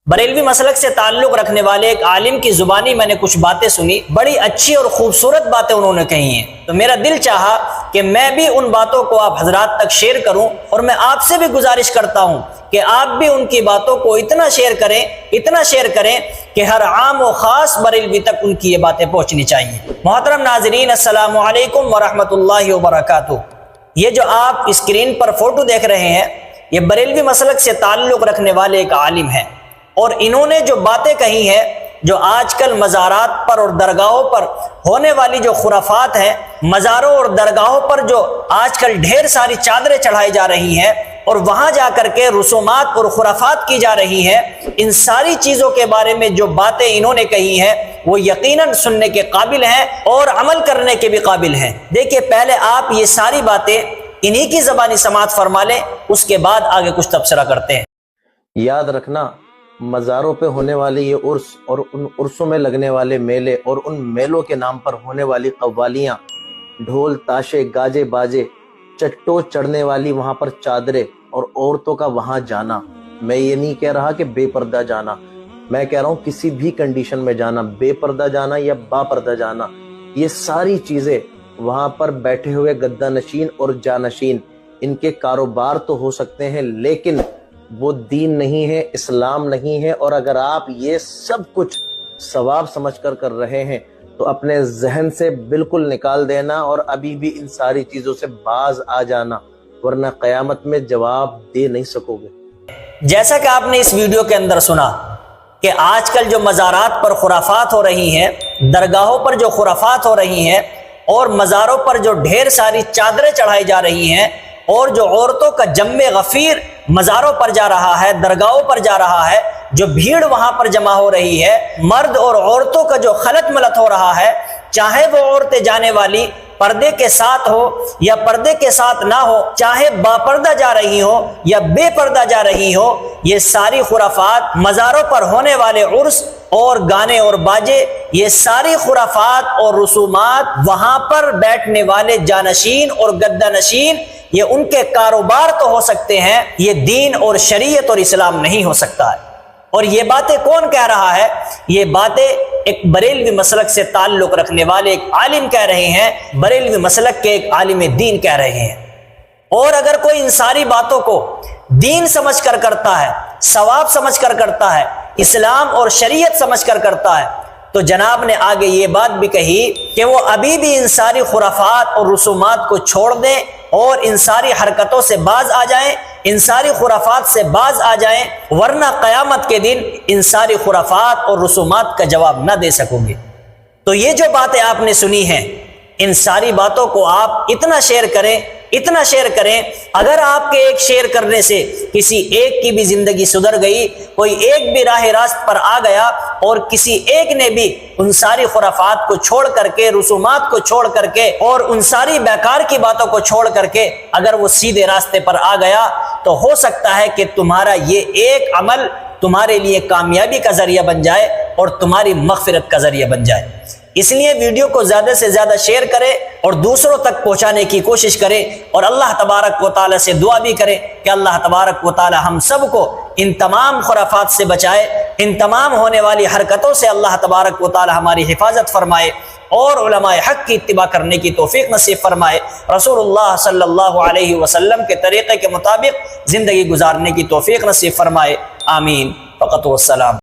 بریلوی مسلک سے تعلق رکھنے والے ایک عالم کی زبانی میں نے کچھ باتیں سنی، بڑی اچھی اور خوبصورت باتیں انہوں نے کہی ہیں، تو میرا دل چاہا کہ میں بھی ان باتوں کو آپ حضرات تک شیئر کروں، اور میں آپ سے بھی گزارش کرتا ہوں کہ آپ بھی ان کی باتوں کو اتنا شیئر کریں کہ ہر عام و خاص بریلوی تک ان کی یہ باتیں پہنچنی چاہیے۔ محترم ناظرین، السلام علیکم ورحمۃ اللہ وبرکاتہ۔ یہ جو آپ اسکرین پر فوٹو دیکھ رہے ہیں، یہ بریلوی مسلک سے تعلق رکھنے والے ایک عالم ہیں، اور انہوں نے جو باتیں کہی ہیں، جو آج کل مزارات پر اور درگاہوں پر ہونے والی جو خرافات ہیں، مزاروں اور درگاہوں پر جو آج کل ڈھیر ساری چادریں چڑھائی جا رہی ہیں اور وہاں جا کر کے رسومات اور خرافات کی جا رہی ہیں، ان ساری چیزوں کے بارے میں جو باتیں انہوں نے کہی ہیں وہ یقیناً سننے کے قابل ہیں اور عمل کرنے کے بھی قابل ہیں۔ دیکھیے، پہلے آپ یہ ساری باتیں انہی کی زبانی سماعت فرما لیں، اس کے بعد آگے کچھ تبصرہ کرتے ہیں۔ یاد رکھنا، مزاروں پہ ہونے والے یہ عرس اور ان عرسوں میں لگنے والے میلے اور ان میلوں کے نام پر ہونے والی قوالیاں، ڈھول تاشے گاجے باجے، چٹو چڑھنے والی وہاں پر چادریں اور عورتوں کا وہاں جانا، میں یہ نہیں کہہ رہا کہ بے پردہ جانا، میں کہہ رہا ہوں کسی بھی کنڈیشن میں جانا، بے پردہ جانا یا با پردہ جانا، یہ ساری چیزیں وہاں پر بیٹھے ہوئے گدہ نشین اور جانشین، ان کے کاروبار تو ہو سکتے ہیں لیکن وہ دین نہیں ہے، اسلام نہیں ہے، اور اگر آپ یہ سب کچھ ثواب سمجھ کر رہے ہیں تو اپنے ذہن سے بالکل نکال دینا اور ابھی بھی ان ساری چیزوں سے باز آ جانا، ورنہ قیامت میں جواب دے نہیں سکو گے۔ جیسا کہ آپ نے اس ویڈیو کے اندر سنا کہ آج کل جو مزارات پر خرافات ہو رہی ہیں، درگاہوں پر جو خرافات ہو رہی ہیں اور مزاروں پر جو ڈھیر ساری چادریں چڑھائی جا رہی ہیں اور جو عورتوں کا جم غفیر مزاروں پر جا رہا ہے، درگاہوں پر جا رہا ہے، جو بھیڑ وہاں پر جمع ہو رہی ہے، مرد اور عورتوں کا جو خلط ملط ہو رہا ہے، چاہے وہ عورتیں جانے والی پردے کے ساتھ ہو یا پردے کے ساتھ نہ ہو، چاہے با پردہ جا رہی ہو یا بے پردہ جا رہی ہو، یہ ساری خرافات، مزاروں پر ہونے والے عرس اور گانے اور باجے، یہ ساری خرافات اور رسومات وہاں پر بیٹھنے والے جانشین اور گدہ نشین، یہ ان کے کاروبار تو ہو سکتے ہیں، یہ دین اور شریعت اور اسلام نہیں ہو سکتا ہے۔ اور یہ باتیں کون کہہ رہا ہے؟ یہ باتیں ایک بریلوی مسلک سے تعلق رکھنے والے ایک عالم کہہ رہے ہیں، بریلوی مسلک کے ایک عالم دین کہہ رہے ہیں۔ اور اگر کوئی ان ساری باتوں کو دین سمجھ کر کرتا ہے، ثواب سمجھ کر کرتا ہے، اسلام اور شریعت سمجھ کر کرتا ہے، تو جناب نے آگے یہ بات بھی کہی کہ وہ ابھی بھی ان ساری خرافات اور رسومات کو چھوڑ دیں اور ان ساری حرکتوں سے باز آ جائیں، ان ساری خرافات سے باز آ جائیں، ورنہ قیامت کے دن ان ساری خرافات اور رسومات کا جواب نہ دے سکو گے۔ تو یہ جو باتیں آپ نے سنی ہیں، ان ساری باتوں کو آپ اتنا شیئر کریں، اگر آپ کے ایک شیئر کرنے سے کسی ایک کی بھی زندگی سدھر گئی، کوئی ایک بھی راہ راست پر آ گیا اور کسی ایک نے بھی ان ساری خرافات کو چھوڑ کر کے، رسومات کو چھوڑ کر کے اور ان ساری بیکار کی باتوں کو چھوڑ کر کے اگر وہ سیدھے راستے پر آ گیا، تو ہو سکتا ہے کہ تمہارا یہ ایک عمل تمہارے لیے کامیابی کا ذریعہ بن جائے اور تمہاری مغفرت کا ذریعہ بن جائے۔ اس لیے ویڈیو کو زیادہ سے زیادہ شیئر کریں اور دوسروں تک پہنچانے کی کوشش کریں، اور اللہ تبارک و تعالی سے دعا بھی کریں کہ اللہ تبارک و تعالی ہم سب کو ان تمام خرافات سے بچائے، ان تمام ہونے والی حرکتوں سے اللہ تبارک و تعالی ہماری حفاظت فرمائے اور علماء حق کی اتباع کرنے کی توفیق نصیب فرمائے، رسول اللہ صلی اللہ علیہ وسلم کے طریقے کے مطابق زندگی گزارنے کی توفیق نصیب فرمائے، آمین، فقط والسلام۔